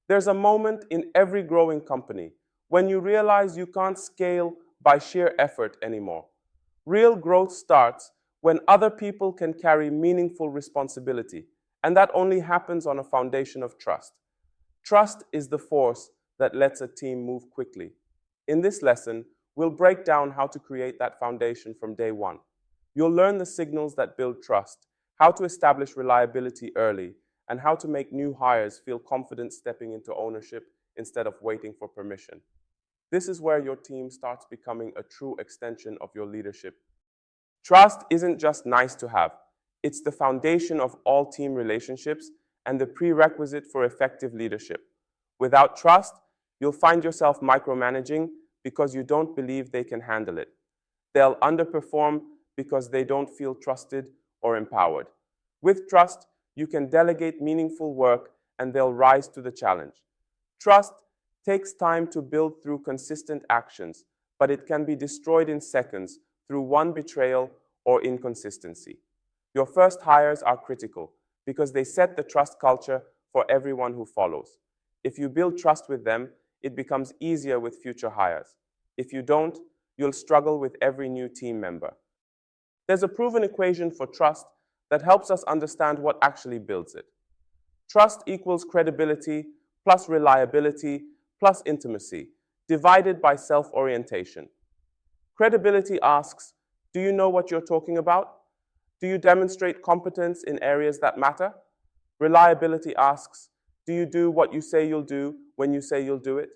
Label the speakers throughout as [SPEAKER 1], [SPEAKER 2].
[SPEAKER 1] There's a moment in every growing company when you realize you can't scale by sheer effort anymore. Real growth starts when other people can carry meaningful responsibility, and that only happens on a foundation of trust. Trust is the force that lets a team move quickly. In this lesson, we'll break down how to create that foundation from day one. You'll learn the signals that build trust, how to establish reliability early, and how to make new hires feel confident stepping into ownership instead of waiting for permission. This is where your team starts becoming a true extension of your leadership. Trust isn't just nice to have, it's the foundation of all team relationships and the prerequisite for effective leadership. Without trust, you'll find yourself micromanaging because you don't believe they can handle it. They'll underperform because they don't feel trusted or empowered. With trust, you can delegate meaningful work and they'll rise to the challenge. Trust takes time to build through consistent actions, but it can be destroyed in seconds through one betrayal or inconsistency. Your first hires are critical because they set the trust culture for everyone who follows. If you build trust with them, it becomes easier with future hires. If you don't, you'll struggle with every new team member. There's a proven equation for trust that helps us understand what actually builds it. Trust equals credibility plus reliability plus intimacy, divided by self-orientation. Credibility asks, do you know what you're talking about? Do you demonstrate competence in areas that matter? Reliability asks, do you do what you say you'll do when you say you'll do it?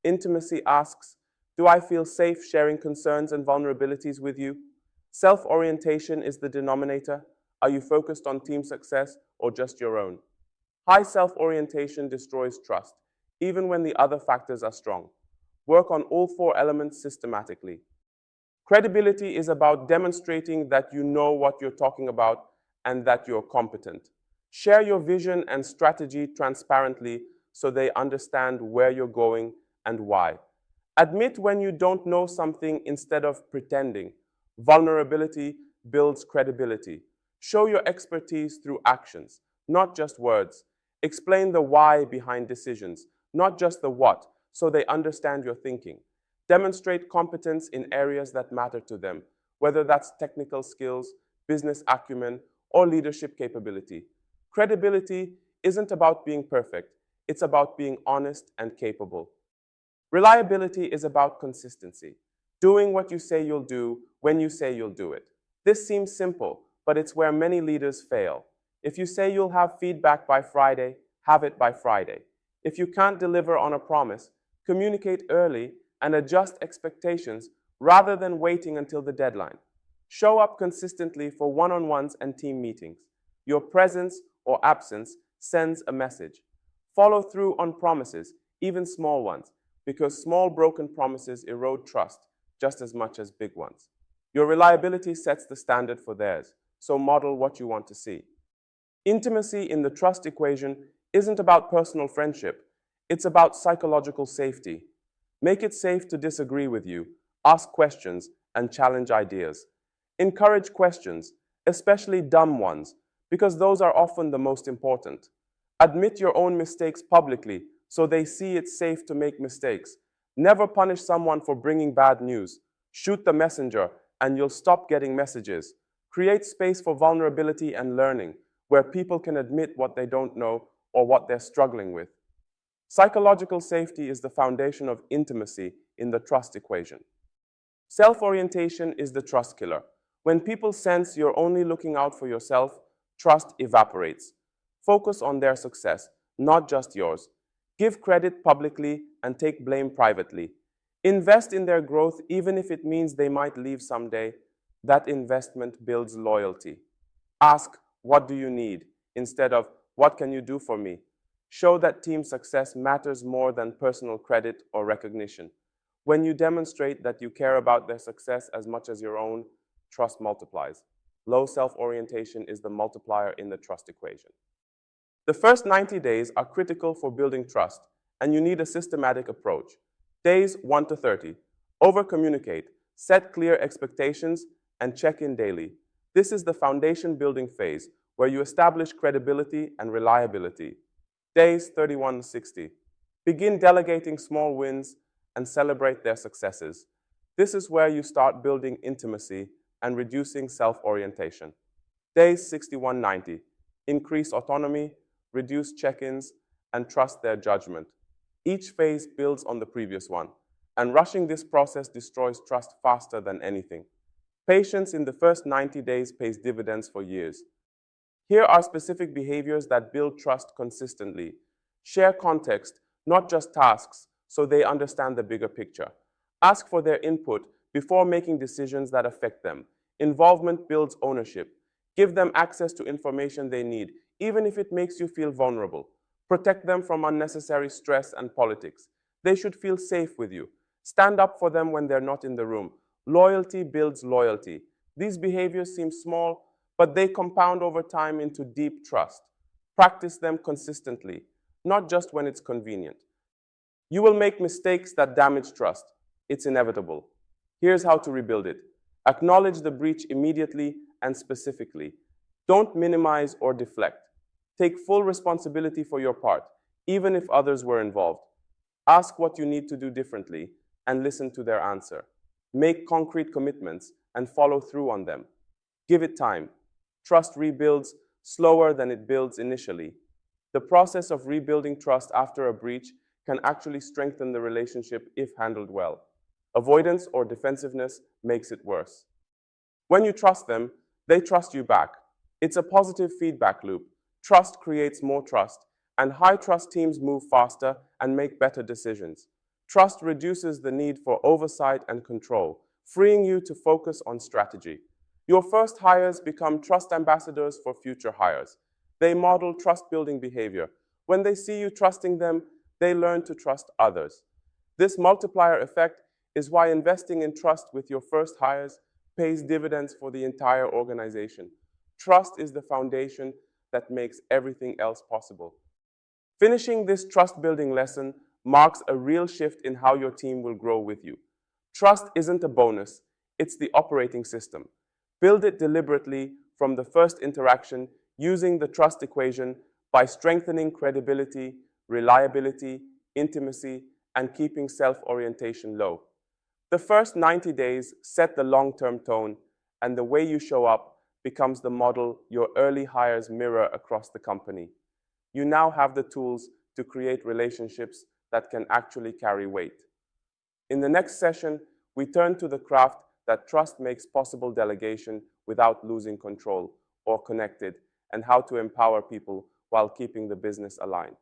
[SPEAKER 1] Intimacy asks, do I feel safe sharing concerns and vulnerabilities with you? Self-orientation is the denominator. Are you focused on team success or just your own? High self-orientation destroys trust, even when the other factors are strong. Work on all four elements systematically. Credibility is about demonstrating that you know what you're talking about and that you're competent. Share your vision and strategy transparently so they understand where you're going and why. Admit when you don't know something instead of pretending. Vulnerability builds credibility. Show your expertise through actions, not just words. Explain the why behind decisions, not just the what, so they understand your thinking. Demonstrate competence in areas that matter to them, whether that's technical skills, business acumen, or leadership capability. Credibility isn't about being perfect. It's about being honest and capable. Reliability is about consistency, doing what you say you'll do when you say you'll do it. This seems simple, but it's where many leaders fail. If you say you'll have feedback by Friday, have it by Friday. If you can't deliver on a promise, communicate early and adjust expectations rather than waiting until the deadline. Show up consistently for one-on-ones and team meetings. Your presence or absence sends a message. Follow through on promises, even small ones, because small broken promises erode trust just as much as big ones. Your reliability sets the standard for theirs, so model what you want to see. Intimacy in the trust equation isn't about personal friendship, it's about psychological safety. Make it safe to disagree with you, ask questions, and challenge ideas. Encourage questions, especially dumb ones, because those are often the most important. Admit your own mistakes publicly so they see it's safe to make mistakes. Never punish someone for bringing bad news. Shoot the messenger and you'll stop getting messages. Create space for vulnerability and learning, where people can admit what they don't know or what they're struggling with. Psychological safety is the foundation of intimacy in the trust equation. Self-orientation is the trust killer. When people sense you're only looking out for yourself, trust evaporates. Focus on their success, not just yours. Give credit publicly and take blame privately. Invest in their growth even if it means they might leave someday. That investment builds loyalty. Ask, what do you need? Instead of, what can you do for me? Show that team success matters more than personal credit or recognition. When you demonstrate that you care about their success as much as your own, trust multiplies. Low self-orientation is the multiplier in the trust equation. The first 90 days are critical for building trust, and you need a systematic approach. Days 1 to 30. Over-communicate, set clear expectations, and check in daily. This is the foundation building phase, where you establish credibility and reliability. Days 31 to 60. Begin delegating small wins and celebrate their successes. This is where you start building intimacy and reducing self-orientation. Day 6190. Increase autonomy, reduce check-ins, and trust their judgment. Each phase builds on the previous one, and rushing this process destroys trust faster than anything. Patience in the first 90 days pays dividends for years. Here are specific behaviors that build trust consistently. Share context, not just tasks, so they understand the bigger picture. Ask for their input before making decisions that affect them. Involvement builds ownership. Give them access to information they need, even if it makes you feel vulnerable. Protect them from unnecessary stress and politics. They should feel safe with you. Stand up for them when they're not in the room. Loyalty builds loyalty. These behaviors seem small, but they compound over time into deep trust. Practice them consistently, not just when it's convenient. You will make mistakes that damage trust. It's inevitable. Here's how to rebuild it. Acknowledge the breach immediately and specifically. Don't minimize or deflect. Take full responsibility for your part, even if others were involved. Ask what you need to do differently and listen to their answer. Make concrete commitments and follow through on them. Give it time. Trust rebuilds slower than it builds initially. The process of rebuilding trust after a breach can actually strengthen the relationship if handled well. Avoidance or defensiveness makes it worse. When you trust them, they trust you back. It's a positive feedback loop. Trust creates more trust, and high trust teams move faster and make better decisions. Trust reduces the need for oversight and control, freeing you to focus on strategy. Your first hires become trust ambassadors for future hires. They model trust-building behavior. When they see you trusting them, they learn to trust others. This multiplier effect is why investing in trust with your first hires pays dividends for the entire organization. Trust is the foundation that makes everything else possible. Finishing this trust-building lesson marks a real shift in how your team will grow with you. Trust isn't a bonus, it's the operating system. Build it deliberately from the first interaction using the trust equation by strengthening credibility, reliability, intimacy, and keeping self-orientation low. The first 90 days set the long-term tone, and the way you show up becomes the model your early hires mirror across the company. You now have the tools to create relationships that can actually carry weight. In the next session, we turn to the craft that trust makes possible delegation without losing control or connected, and how to empower people while keeping the business aligned.